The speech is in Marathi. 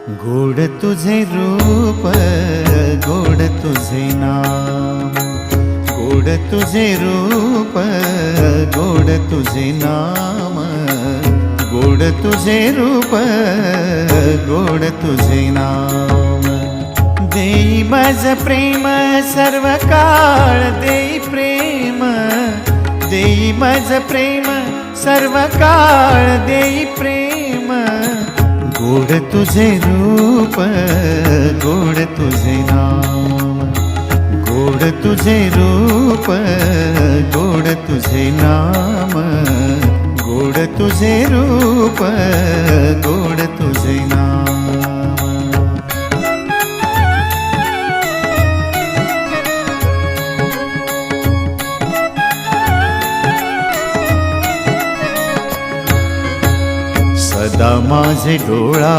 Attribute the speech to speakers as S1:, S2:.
S1: गोड तुझे रूप, गोड तुझे नाम, गोड तुझे रूप, गोड तुझे नाम, गोड तुझे रूप, गोड तुझे नाम। देई माझ प्रेम सर्व काळ, देई प्रेम, देई माझ प्रेम सर्व काळ, देई प्रेम। गोड तुझे रूप, गोड तुझे नाम, गोड तुझे रूप, गोड तुझे नाम, गोड तुझे रूप, गोड तुझे नाम। सदा माझे डोळा